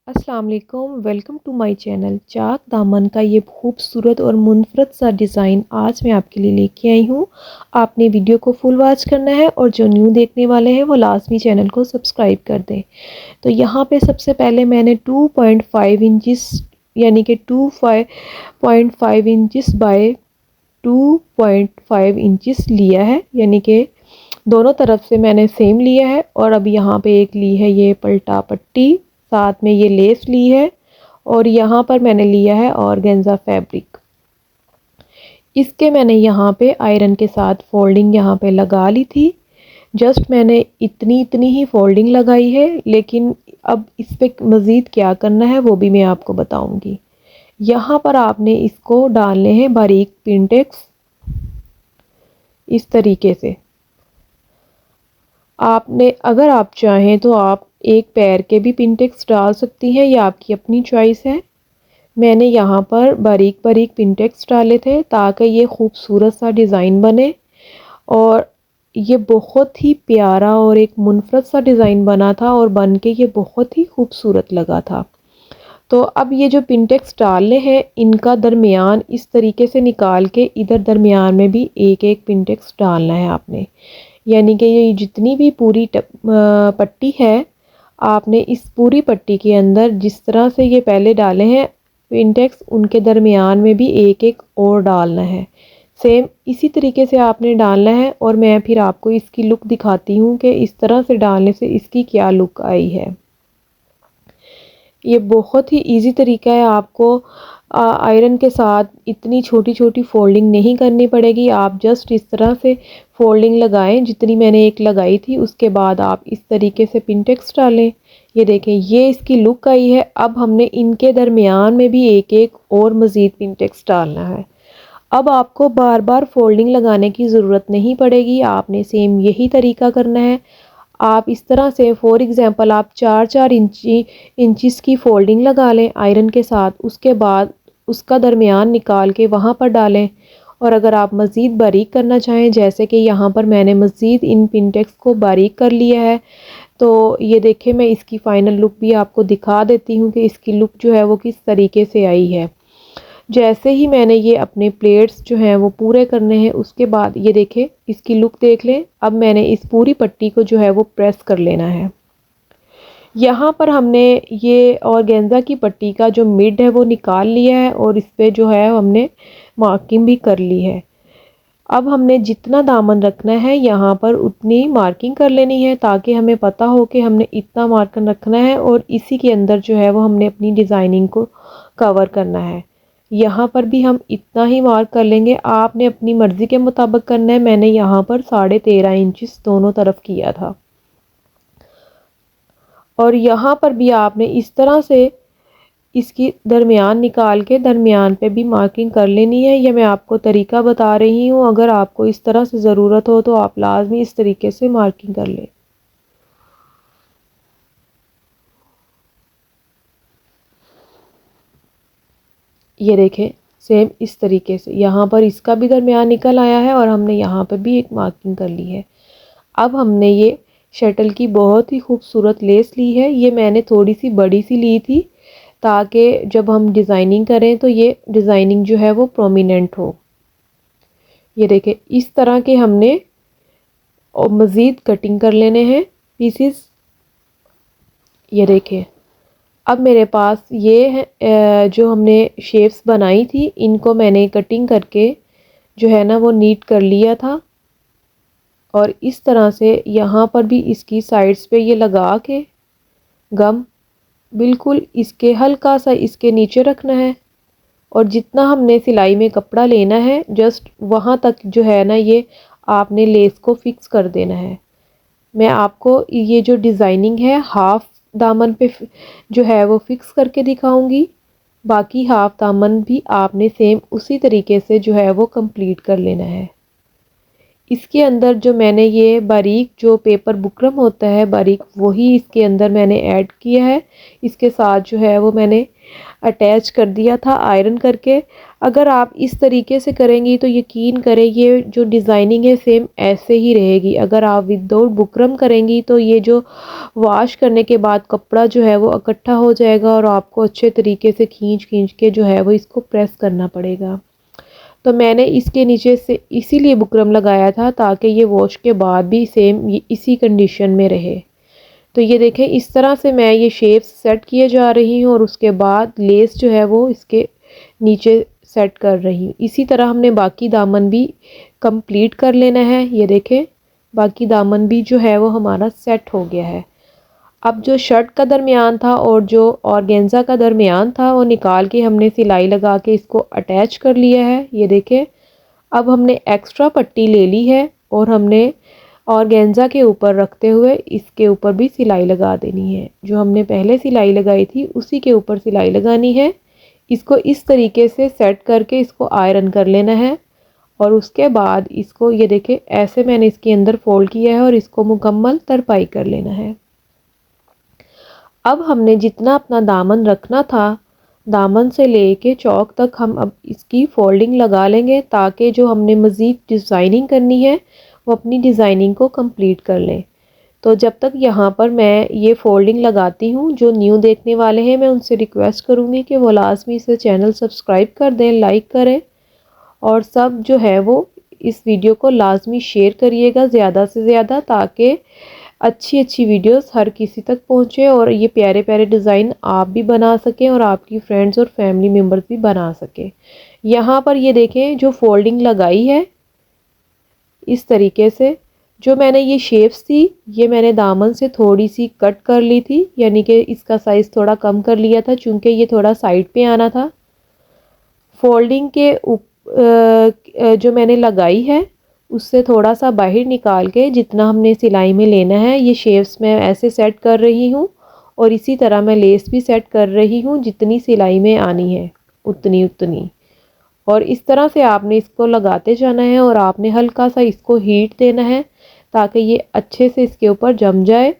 अस्सलाम वालेकुम, welcome to my channel. चाक दामन का ये खूबसूरत और मुनफरद सा डिज़ाइन आज मैं आपके लिए लेके आई हूँ। आपने वीडियो को फुल वॉच करना है और जो न्यू देखने वाले हैं वो लाजमी चैनल को सब्सक्राइब कर दें। तो यहाँ पे सबसे पहले मैंने 2.5 इंचिस यानी कि 2.5 इंचिस बाय 2.5 इंचिस लिया है, यानी कि दोनों तरफ से मैंने सेम लिया है। और अब यहाँ पे एक ली है ये पलटा पट्टी, साथ में ये लेस ली है और यहाँ पर मैंने लिया है ऑर्गेन्जा फैब्रिक। इसके मैंने यहाँ पे आयरन के साथ फोल्डिंग यहाँ पे लगा ली थी। जस्ट मैंने इतनी इतनी ही फोल्डिंग लगाई है, लेकिन अब इस पे मज़ीद क्या करना है वो भी मैं आपको बताऊंगी। यहाँ पर आपने इसको डालने हैं बारीक पिनटेक्स इस तरीके से। आपने अगर आप चाहें तो आप एक पैर के भी पिनटेक्स डाल सकती हैं, ये आपकी अपनी चॉइस है। मैंने यहाँ पर बारीक बारीक पिनटेक्स डाले थे ताकि ये खूबसूरत सा डिज़ाइन बने और ये बहुत ही प्यारा और एक मुनफरद सा डिज़ाइन बना था और बन के ये बहुत ही खूबसूरत लगा था। तो अब ये जो पिनटेक्स डालने हैं इनका दरमियान इस तरीके से निकाल के इधर दरमियान में भी एक एक पिनटेक्स डालना है आपने। यानी कि ये जितनी भी पूरी पट्टी है, आपने इस पूरी पट्टी के अंदर जिस तरह से ये पहले डाले हैं पिनटेक्स, उनके दरमियान में भी एक एक और डालना है। सेम इसी तरीके से आपने डालना है और मैं फिर आपको इसकी लुक दिखाती हूँ कि इस तरह से डालने से इसकी क्या लुक आई है। ये बहुत ही इजी तरीका है, आपको आयरन के साथ इतनी छोटी छोटी फोल्डिंग नहीं करनी पड़ेगी। आप जस्ट इस तरह से फोल्डिंग लगाएं जितनी मैंने एक लगाई थी, उसके बाद आप इस तरीके से पिनटेक्स डालें। ये देखें, ये इसकी लुक आई है। अब हमने इनके दरमियान में भी एक एक और मज़ीद पिनटेक्स डालना है। अब आपको बार बार फोल्डिंग लगाने की ज़रूरत नहीं पड़ेगी, आपने सेम यही तरीका करना है। आप इस तरह से फॉर एग्ज़ाम्पल आप 4-4 इंचिस की फोल्डिंग लगा लें आयरन के साथ, उसके बाद उसका दरमियान निकाल के वहाँ पर डालें। और अगर आप मज़ीद बारीक करना चाहें, जैसे कि यहाँ पर मैंने मज़ीद इन पिनटेक्स को बारीक कर लिया है, तो ये देखें मैं इसकी फ़ाइनल लुक भी आपको दिखा देती हूँ कि इसकी लुक जो है वो किस तरीके से आई है। जैसे ही मैंने ये अपने प्लेट्स जो हैं वो पूरे करने हैं, उसके बाद ये देखें इसकी लुक देख लें। अब मैंने इस पूरी पट्टी को जो है वो प्रेस कर लेना है। यहाँ पर हमने ये ऑर्गेन्जा की पट्टी का जो मिड है वो निकाल लिया है और इस पे जो है हमने मार्किंग भी कर ली है। अब हमने जितना दामन रखना है यहाँ पर उतनी मार्किंग कर लेनी है, ताकि हमें पता हो कि हमने इतना मार्जिन रखना है और इसी के अंदर जो है वो हमने अपनी डिज़ाइनिंग को कवर करना है। यहाँ पर भी हम इतना ही मार्क कर लेंगे, आपने अपनी मर्ज़ी के मुताबिक करना है। मैंने यहाँ पर 13.5 इंचेस दोनों तरफ किया था और यहाँ पर भी आपने इस तरह से इसकी दरमियान निकाल के दरमियान पे भी मार्किंग कर लेनी है। ये मैं आपको तरीका बता रही हूँ, अगर आपको इस तरह से ज़रूरत हो तो आप लाजमी इस तरीके से मार्किंग कर लें। ये देखें, सेम इस तरीके से यहाँ पर इसका भी दरमियान निकल आया है और हमने यहाँ पर भी एक मार्किंग कर ली है। अब हमने ये शटल की बहुत ही खूबसूरत लेस ली है। ये मैंने थोड़ी सी बड़ी सी ली थी ताकि जब हम डिज़ाइनिंग करें तो ये डिज़ाइनिंग जो है वो प्रोमिनेंट हो। ये देखें, इस तरह के हमने और मज़ीद कटिंग कर लेने हैं पीसीस। ये देखें, अब मेरे पास ये है जो हमने शेप्स बनाई थी, इनको मैंने कटिंग करके जो है ना वो नीट कर लिया था। और इस तरह से यहाँ पर भी इसकी साइड्स पे ये लगा के गम बिल्कुल इसके हल्का सा इसके नीचे रखना है और जितना हमने सिलाई में कपड़ा लेना है जस्ट वहाँ तक जो है ना ये आपने लेस को फिक्स कर देना है। मैं आपको ये जो डिज़ाइनिंग है हाफ दामन पे जो है वो फिक्स करके दिखाऊंगी, बाकी हाफ दामन भी आपने सेम उसी तरीके से जो है वो कंप्लीट कर लेना है। इसके अंदर जो मैंने ये बारीक जो पेपर बुकरम होता है बारीक, वही इसके अंदर मैंने ऐड किया है। इसके साथ जो है वो मैंने अटैच कर दिया था आयरन करके। अगर आप इस तरीके से करेंगी तो यकीन करें ये जो डिज़ाइनिंग है सेम ऐसे ही रहेगी। अगर आप विदाउट बुकरम करेंगी तो ये जो वॉश करने के बाद कपड़ा जो है वो इकट्ठा हो जाएगा और आपको अच्छे तरीके से खींच खींच के जो है वो इसको प्रेस करना पड़ेगा। तो मैंने इसके नीचे से इसीलिए बुकरम लगाया था ताकि ये वॉश के बाद भी सेम इसी कंडीशन में रहे। तो ये देखें इस तरह से मैं ये शेप्स सेट किए जा रही हूँ और उसके बाद लेस जो है वो इसके नीचे सेट कर रही हूँ। इसी तरह हमने बाकी दामन भी कंप्लीट कर लेना है। ये देखें बाकी दामन भी जो है वो हमारा सेट हो गया है। अब जो शर्ट का दरमियान था और जो ऑर्गेन्जा का दरमियान था वो निकाल के हमने सिलाई लगा के इसको अटैच कर लिया है। ये देखें अब हमने एक्स्ट्रा पट्टी ले ली है और हमने ऑर्गेन्जा के ऊपर रखते हुए इसके ऊपर भी सिलाई लगा देनी है। जो हमने पहले सिलाई लगाई थी उसी के ऊपर सिलाई लगानी है। इसको इस तरीके से सेट करके इसको आयरन कर लेना है और उसके बाद इसको ये देखें ऐसे मैंने इसके अंदर फोल्ड किया है और इसको मुकम्मल तरपाई कर लेना है। अब हमने जितना अपना दामन रखना था दामन से लेके चौक तक हम अब इसकी फोल्डिंग लगा लेंगे ताकि जो हमने मज़ीद डिज़ाइनिंग करनी है वो अपनी डिज़ाइनिंग को कंप्लीट कर लें। तो जब तक यहाँ पर मैं ये फोल्डिंग लगाती हूँ जो न्यू देखने वाले हैं मैं उनसे रिक्वेस्ट करूँगी कि वो लाजमी से चैनल सब्सक्राइब कर दें, लाइक करें और सब जो है वो इस वीडियो को लाजमी शेयर करिएगा ज़्यादा से ज़्यादा ताकि अच्छी अच्छी वीडियोस हर किसी तक पहुँचे और ये प्यारे प्यारे डिज़ाइन आप भी बना सकें और आपकी फ्रेंड्स और फैमिली मेम्बर्स भी बना सकें। यहाँ पर ये देखें जो फोल्डिंग लगाई है इस तरीके से जो मैंने ये शेप्स थी ये मैंने दामन से थोड़ी सी कट कर ली थी, यानी कि इसका साइज़ थोड़ा कम कर लिया था चूँकि ये थोड़ा साइड पे आना था। फोल्डिंग के जो मैंने लगाई है उससे थोड़ा सा बाहर निकाल के जितना हमने सिलाई में लेना है ये शेप्स मैं ऐसे सेट कर रही हूँ और इसी तरह मैं लेस भी सेट कर रही हूँ जितनी सिलाई में आनी है उतनी उतनी। और इस तरह से आपने इसको लगाते जाना है और आपने हल्का सा इसको हीट देना है ताकि ये अच्छे से इसके ऊपर जम जाए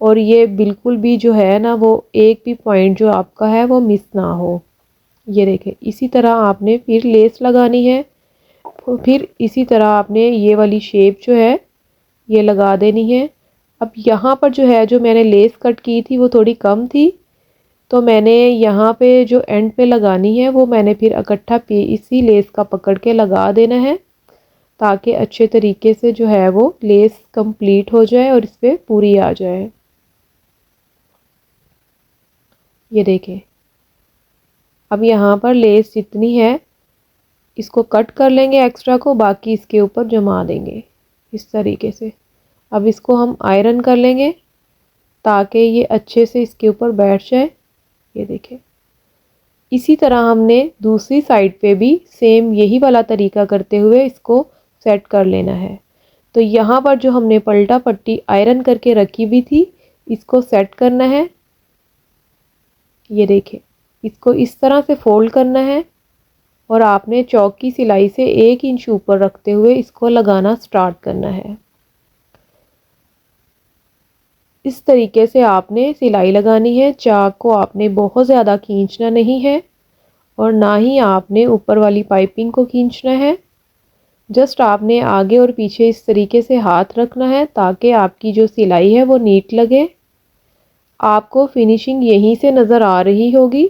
और ये बिल्कुल भी जो है ना वो एक भी पॉइंट जो आपका है वो मिस ना हो। ये देखें इसी तरह आपने फिर लेस लगानी है, फिर इसी तरह आपने ये वाली शेप जो है ये लगा देनी है। अब यहाँ पर जो है जो मैंने लेस कट की थी वो थोड़ी कम थी तो मैंने यहाँ पे जो एंड पे लगानी है वो मैंने फिर इकट्ठा इसी लेस का पकड़ के लगा देना है ताकि अच्छे तरीके से जो है वो लेस कंप्लीट हो जाए और इस पर पूरी आ जाए। ये देखें अब यहाँ पर लेस जितनी है इसको कट कर लेंगे एक्स्ट्रा को, बाकी इसके ऊपर जमा देंगे इस तरीके से। अब इसको हम आयरन कर लेंगे ताकि ये अच्छे से इसके ऊपर बैठ जाए। ये देखें इसी तरह हमने दूसरी साइड पे भी सेम यही वाला तरीका करते हुए इसको सेट कर लेना है। तो यहाँ पर जो हमने पलटा पट्टी आयरन करके रखी हुई थी इसको सेट करना है। ये देखें इसको इस तरह से फोल्ड करना है और आपने चौक की सिलाई से 1 इंच ऊपर रखते हुए इसको लगाना स्टार्ट करना है। इस तरीके से आपने सिलाई लगानी है। चाक को आपने बहुत ज़्यादा खींचना नहीं है और ना ही आपने ऊपर वाली पाइपिंग को खींचना है। जस्ट आपने आगे और पीछे इस तरीके से हाथ रखना है ताकि आपकी जो सिलाई है वो नीट लगे। आपको फिनिशिंग यहीं से नज़र आ रही होगी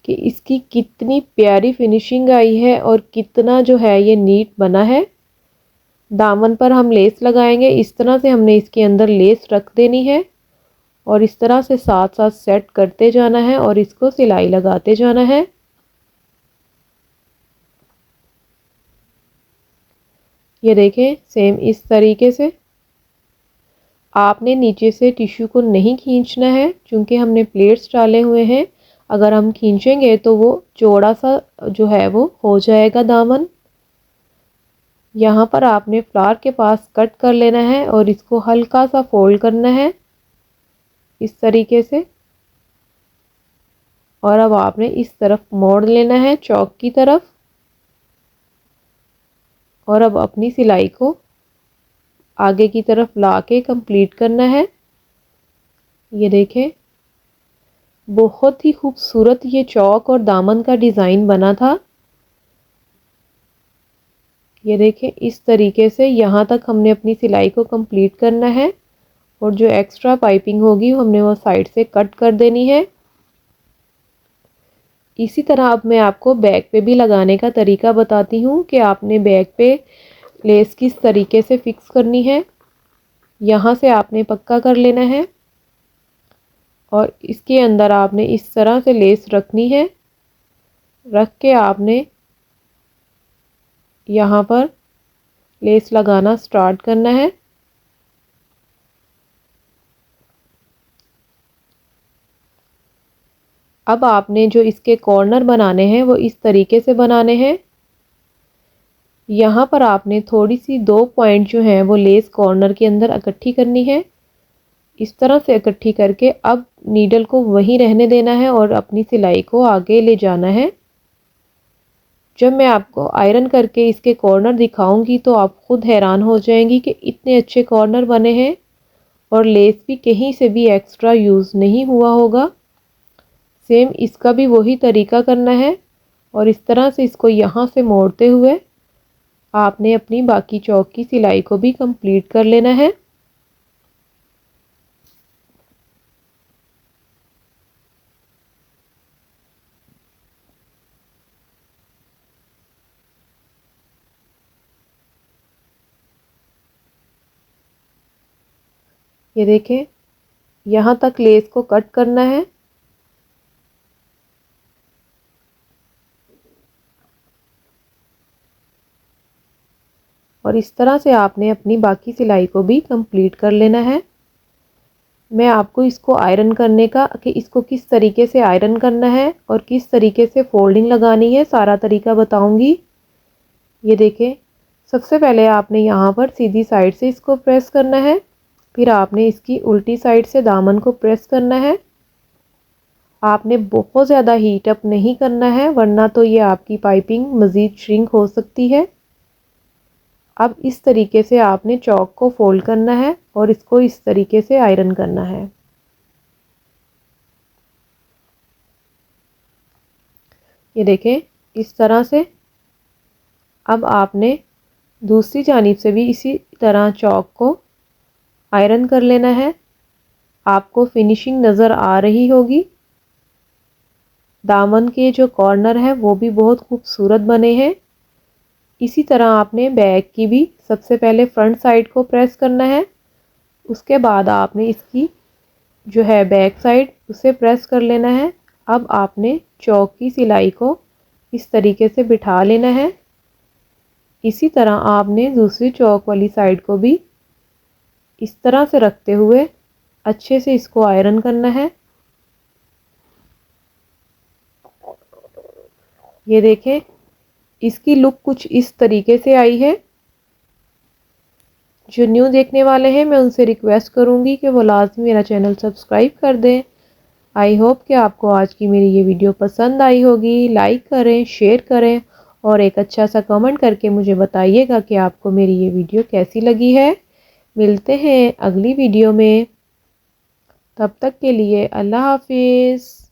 कि इसकी कितनी प्यारी फिनिशिंग आई है और कितना जो है ये नीट बना है। दामन पर हम लेस लगाएंगे, इस तरह से हमने इसके अंदर लेस रख देनी है और इस तरह से साथ साथ सेट करते जाना है और इसको सिलाई लगाते जाना है। ये देखें सेम इस तरीके से आपने नीचे से टिश्यू को नहीं खींचना है क्योंकि हमने प्लेट्स डाले हुए हैं। अगर हम खींचेंगे तो वो चौड़ा सा जो है वो हो जाएगा दामन। यहाँ पर आपने फ्लावर के पास कट कर लेना है और इसको हल्का सा फोल्ड करना है इस तरीके से और अब आपने इस तरफ मोड़ लेना है चौक की तरफ और अब अपनी सिलाई को आगे की तरफ ला के कंप्लीट करना है। ये देखें बहुत ही खूबसूरत ये चौक और दामन का डिज़ाइन बना था। ये देखें, इस तरीके से यहाँ तक हमने अपनी सिलाई को कंप्लीट करना है और जो एक्स्ट्रा पाइपिंग होगी हमने वो साइड से कट कर देनी है। इसी तरह अब मैं आपको बैक पे भी लगाने का तरीका बताती हूँ कि आपने बैक पे लेस किस तरीके से फिक्स करनी है। यहाँ से आपने पक्का कर लेना है और इसके अंदर आपने इस तरह से लेस रखनी है। रख के आपने यहाँ पर लेस लगाना स्टार्ट करना है। अब आपने जो इसके कॉर्नर बनाने हैं वो इस तरीके से बनाने हैं। यहाँ पर आपने थोड़ी सी 2 पॉइंट जो हैं वो लेस कॉर्नर के अंदर इकट्ठी करनी है। इस तरह से इकट्ठी करके अब नीडल को वहीं रहने देना है और अपनी सिलाई को आगे ले जाना है। जब मैं आपको आयरन करके इसके कॉर्नर दिखाऊंगी तो आप खुद हैरान हो जाएंगी कि इतने अच्छे कॉर्नर बने हैं और लेस भी कहीं से भी एक्स्ट्रा यूज़ नहीं हुआ होगा। सेम इसका भी वही तरीका करना है और इस तरह से इसको यहाँ से मोड़ते हुए आपने अपनी बाकी चौक की सिलाई को भी कंप्लीट कर लेना है। ये देखें, यहाँ तक लेस को कट करना है। और इस तरह से आपने अपनी बाकी सिलाई को भी कंप्लीट कर लेना है। मैं आपको इसको आयरन करने का कि इसको किस तरीके से आयरन करना है और किस तरीके से फोल्डिंग लगानी है सारा तरीका बताऊंगी। ये देखें, सबसे पहले आपने यहाँ पर सीधी साइड से इसको प्रेस करना है, फिर आपने इसकी उल्टी साइड से दामन को प्रेस करना है। आपने बहुत ज़्यादा हीट अप नहीं करना है वरना तो ये आपकी पाइपिंग मज़ीद श्रिंक हो सकती है। अब इस तरीके से आपने चौक को फोल्ड करना है और इसको इस तरीके से आयरन करना है। ये देखें, इस तरह से। अब आपने दूसरी जानिब से भी इसी तरह चौक को आयरन कर लेना है। आपको फिनिशिंग नज़र आ रही होगी। दामन के जो कॉर्नर है वो भी बहुत खूबसूरत बने हैं। इसी तरह आपने बैक की भी सबसे पहले फ्रंट साइड को प्रेस करना है, उसके बाद आपने इसकी जो है बैक साइड उसे प्रेस कर लेना है। अब आपने चौक की सिलाई को इस तरीके से बिठा लेना है। इसी तरह आपने दूसरी चौक वाली साइड को भी इस तरह से रखते हुए अच्छे से इसको आयरन करना है। ये देखें, इसकी लुक कुछ इस तरीके से आई है। जो न्यू देखने वाले हैं मैं उनसे रिक्वेस्ट करूंगी कि वो लाजमी मेरा चैनल सब्सक्राइब कर दें। आई होप कि आपको आज की मेरी ये वीडियो पसंद आई होगी। लाइक करें, शेयर करें और एक अच्छा सा कमेंट करके मुझे बताइएगा कि आपको मेरी ये वीडियो कैसी लगी है। मिलते हैं अगली वीडियो में, तब तक के लिए अल्लाह हाफिज़।